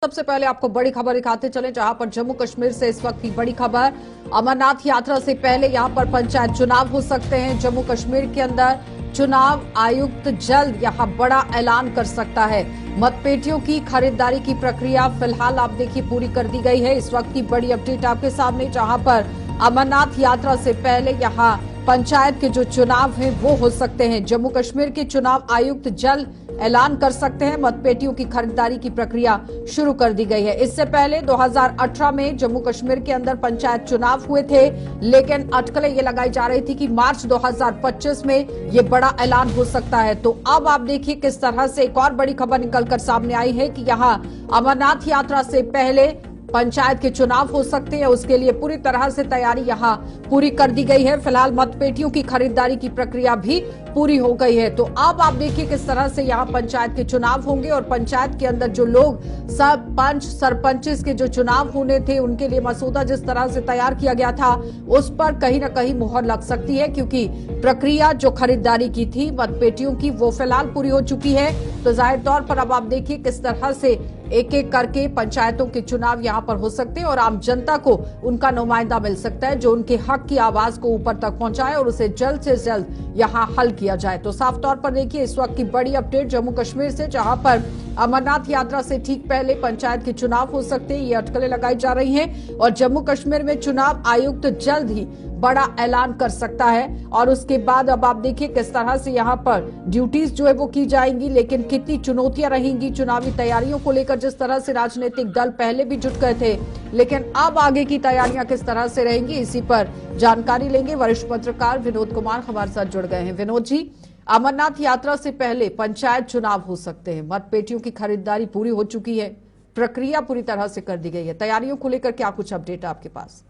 सबसे पहले आपको बड़ी खबर दिखाते चले, जहां पर जम्मू कश्मीर से इस वक्त की बड़ी खबर। अमरनाथ यात्रा से पहले यहां पर पंचायत चुनाव हो सकते हैं। जम्मू कश्मीर के अंदर चुनाव आयुक्त जल्द यहां बड़ा ऐलान कर सकता है। मतपेटियों की खरीदारी की प्रक्रिया फिलहाल आप देखिए पूरी कर दी गई है। इस वक्त की बड़ी अपडेट आपके सामने, जहां पर अमरनाथ यात्रा से पहले यहां पंचायत के जो चुनाव हैं वो हो सकते हैं। जम्मू कश्मीर के चुनाव आयुक्त जल्द ऐलान कर सकते हैं। मतपेटियों की खरीदारी की प्रक्रिया शुरू कर दी गई है। इससे पहले 2018 में जम्मू कश्मीर के अंदर पंचायत चुनाव हुए थे, लेकिन अटकलें ये लगाई जा रही थी कि मार्च 2025 में ये बड़ा ऐलान हो सकता है। तो अब आप देखिए किस तरह से एक और बड़ी खबर निकलकर सामने आई है कि यहां अमरनाथ यात्रा से पहले पंचायत के चुनाव हो सकते हैं। उसके लिए पूरी तरह से तैयारी यहां पूरी कर दी गई है। फिलहाल मतपेटियों की खरीदारी की प्रक्रिया भी पूरी हो गई है। तो अब आप देखिए किस तरह से यहां पंचायत के चुनाव होंगे और पंचायत के अंदर जो लोग सरपंच सरपंचेस के जो चुनाव होने थे उनके लिए मसौदा जिस तरह से तैयार किया गया था उस पर कहीं ना कहीं मुहर लग सकती है, क्योंकि प्रक्रिया जो खरीदारी की थी मतपेटियों की वो फिलहाल पूरी हो चुकी है। तो जाहिर तौर पर अब आप देखिए किस तरह से एक एक करके पंचायतों के चुनाव यहां पर हो सकते हैं और आम जनता को उनका नुमाइंदा मिल सकता है जो उनके हक की आवाज को ऊपर तक पहुंचाए और उसे जल्द से जल्द यहां हल किया जाए। तो साफ तौर पर देखिए इस वक्त की बड़ी अपडेट जम्मू कश्मीर से, जहां पर अमरनाथ यात्रा से ठीक पहले पंचायत के चुनाव हो सकते हैं, ये अटकलें लगाई जा रही हैं और जम्मू कश्मीर में चुनाव आयुक्त जल्द ही बड़ा ऐलान कर सकता है। और उसके बाद अब आप देखिए किस तरह से यहाँ पर ड्यूटीज जो है वो की जाएंगी, लेकिन कितनी चुनौतियां रहेंगी चुनावी तैयारियों को लेकर। जिस तरह से राजनीतिक दल पहले भी जुट गए थे, लेकिन अब आगे की तैयारियां किस तरह से रहेंगी, इसी पर जानकारी लेंगे। वरिष्ठ पत्रकार विनोद कुमार हमारे साथ जुड़ गए हैं। विनोद जी, अमरनाथ यात्रा से पहले पंचायत चुनाव हो सकते हैं, मतपेटियों की खरीदारी पूरी हो चुकी है, प्रक्रिया पूरी तरह से कर दी गई है, तैयारियों को लेकर क्या कुछ अपडेट है आपके पास?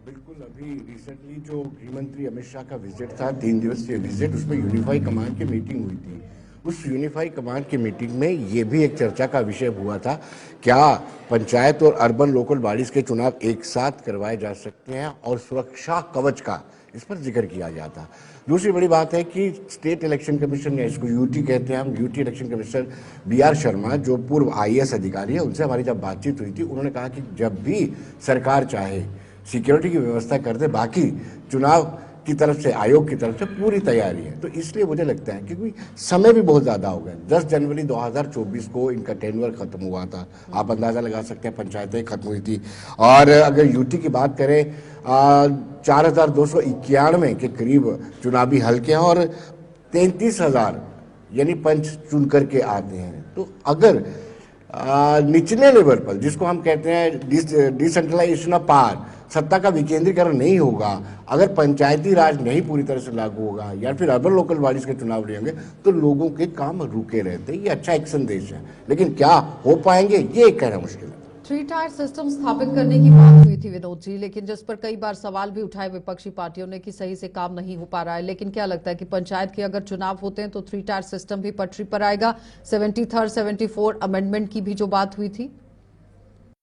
बिल्कुल, अभी रिसेंटली जो गृह मंत्री अमित शाह का विजिट था, 3 दिवसीय विजिट, उसमें यूनिफाई कमांड की मीटिंग हुई थी। उस यूनिफाई कमांड की मीटिंग में ये भी एक चर्चा का विषय हुआ था, क्या पंचायत और अर्बन लोकल बॉडीज के चुनाव एक साथ करवाए जा सकते हैं, और सुरक्षा कवच का इस पर जिक्र किया गया था। दूसरी बड़ी बात है कि स्टेट इलेक्शन कमीशन, या इसको यूटी कहते हैं हम, UT election commissioner BR Sharma जो पूर्व IAS अधिकारी है, उनसे हमारी जब बातचीत हुई थी, उन्होंने कहा कि जब भी सरकार चाहे सिक्योरिटी की व्यवस्था कर दे, बाकी चुनाव की तरफ से, आयोग की तरफ से पूरी तैयारी है। तो इसलिए मुझे लगता है क्योंकि समय भी बहुत ज़्यादा हो गया, 10 जनवरी 2024 को इनका टेन्योर खत्म हुआ था, आप अंदाज़ा लगा सकते हैं, पंचायतें खत्म हुई थी। और अगर यूटी की बात करें, 4291 के करीब चुनावी हल्के हैं और 33,000 यानी पंच चुन करके आते हैं। तो अगर निचले लेवल पर, जिसको हम कहते हैं डिसेंट्रलाइजेशन ऑफ पावर, सत्ता का विकेंद्रीकरण नहीं होगा, अगर पंचायती राज नहीं पूरी तरह से लागू होगा, या फिर अर्बन लोकल बॉडीज के चुनाव नहीं होंगे, तो लोगों के काम रुके रहते हैं। ये अच्छा एक संदेश है, लेकिन क्या हो पाएंगे ये कहना मुश्किल है। 3 टायर सिस्टम स्थापित करने की बात हुई थी विनोद जी, लेकिन जिस पर कई बार सवाल भी उठाए विपक्षी पार्टियों ने कि सही से काम नहीं हो पा रहा है। लेकिन क्या लगता है कि पंचायत के अगर चुनाव होते हैं तो 3 टायर सिस्टम भी पटरी पर आएगा? 73rd 74 अमेंडमेंट की भी जो बात हुई थी,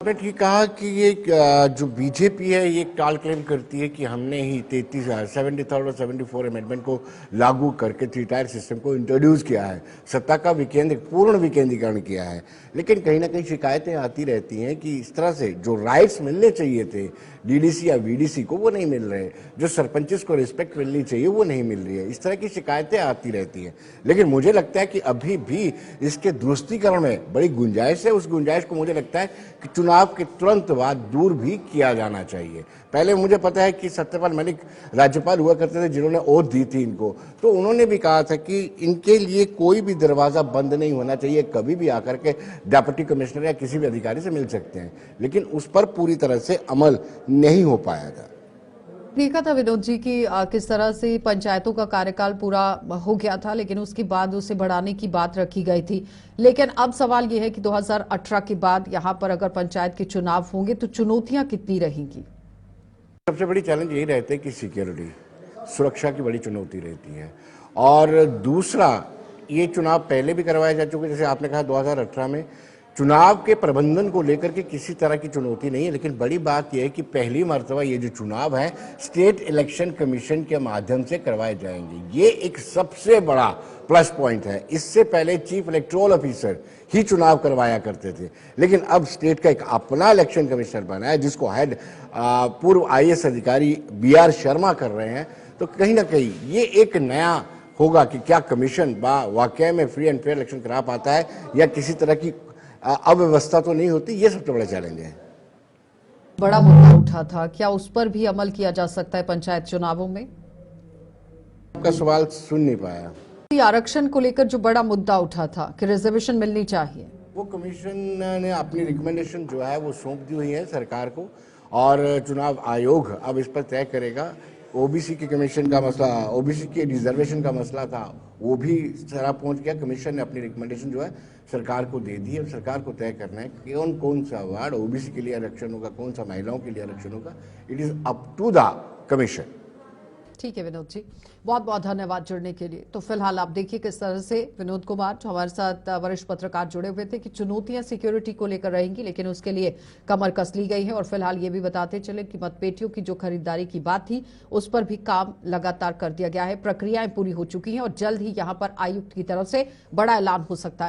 आपने ठीक कहा कि ये जो बीजेपी है ये टाल क्लेम करती है कि हमने ही 73rd और 74 अमेंडमेंट को लागू करके 3 टायर सिस्टम को इंट्रोड्यूस किया है, सत्ता का पूर्ण विकेंद्रीकरण किया है। लेकिन कहीं ना कहीं शिकायतें आती रहती हैं कि इस तरह से जो राइट्स मिलने चाहिए थे DDC या VDC को, वो नहीं मिल रहे, जो सरपंचेस को रिस्पेक्ट मिलनी चाहिए वो नहीं मिल रही है। इस तरह की शिकायतें आती रहती हैं। लेकिन मुझे लगता है कि अभी भी इसके दुरुस्तीकरण में बड़ी गुंजाइश है। उस गुंजाइश को मुझे लगता है कि चुनाव के तुरंत बाद दूर भी किया जाना चाहिए। पहले मुझे पता है कि सत्यपाल मलिक राज्यपाल हुआ करते थे, जिन्होंने ओथ दी थी इनको, तो उन्होंने भी कहा था कि इनके लिए कोई भी दरवाजा बंद नहीं होना चाहिए, कभी भी आकर के डिप्टी कमिश्नर या किसी भी अधिकारी से मिल सकते हैं। लेकिन उस पर पूरी तरह से अमल नहीं हो पाया था। देखा था विनोद जी की किस तरह से पंचायतों का कार्यकाल पूरा हो गया था, लेकिन उसके बाद उसे बढ़ाने की बात रखी गई थी। लेकिन अब सवाल यह है कि 2018 के बाद यहां पर अगर पंचायत के चुनाव होंगे तो चुनौतियां कितनी रहेंगी? सबसे बड़ी चैलेंज यही रहता है कि सिक्योरिटी, सुरक्षा की बड़ी चुनौती रहती है। और दूसरा, ये चुनाव पहले भी करवाए जा चुके, जैसे आपने कहा 2018 में चुनाव के प्रबंधन को लेकर के किसी तरह की चुनौती नहीं है, लेकिन बड़ी बात यह है कि पहली मर्तबा ये जो चुनाव है स्टेट इलेक्शन कमीशन के माध्यम से करवाए जाएंगे। ये एक सबसे बड़ा प्लस पॉइंट है। इससे पहले चीफ इलेक्टोरल ऑफिसर ही चुनाव करवाया करते थे, लेकिन अब स्टेट का एक अपना इलेक्शन कमिश्नर बना है जिसको हेड पूर्व आईएएस अधिकारी बीआर शर्मा कर रहे हैं। तो कहीं ना कहीं ये एक नया होगा कि क्या कमीशन वाकई में फ्री एंड फेयर इलेक्शन करा पाता है या किसी तरह की अव्यवस्था तो नहीं होती। ये सबसे बड़ा चैलेंज है। बड़ा मुद्दा उठा था, क्या उस पर भी अमल किया जा सकता है पंचायत चुनावों में? आपका सवाल सुन नहीं पाया। आरक्षण को लेकर जो बड़ा मुद्दा उठा था कि रिजर्वेशन मिलनी चाहिए, वो कमीशन ने अपनी रिकमेंडेशन जो है वो सौंप दी हुई है सरकार को और चुनाव आयोग अब इस पर तय करेगा। ओबीसी के कमीशन का मसला, ओबीसी के रिजर्वेशन का मसला था, वो भी सरा पहुंच गया। कमीशन ने अपनी रिकमेंडेशन जो है सरकार को दे दी है। सरकार को तय करना है कि कौन सा वार्ड ओबीसी के लिए आरक्षण होगा, कौन सा महिलाओं के लिए आरक्षण होगा। It is up to the commission. ठीक है विनोद जी, बहुत बहुत धन्यवाद जुड़ने के लिए। तो फिलहाल आप देखिए किस तरह से विनोद कुमार जो हमारे साथ वरिष्ठ पत्रकार जुड़े हुए थे कि चुनौतियां सिक्योरिटी को लेकर रहेंगी, लेकिन उसके लिए कमर कस ली गई है। और फिलहाल ये भी बताते चले कि मतपेटियों की जो खरीदारी की बात थी उस पर भी काम लगातार कर दिया गया है, प्रक्रियाएं पूरी हो चुकी हैं और जल्द ही यहां पर आयुक्त की तरफ से बड़ा ऐलान हो सकता है।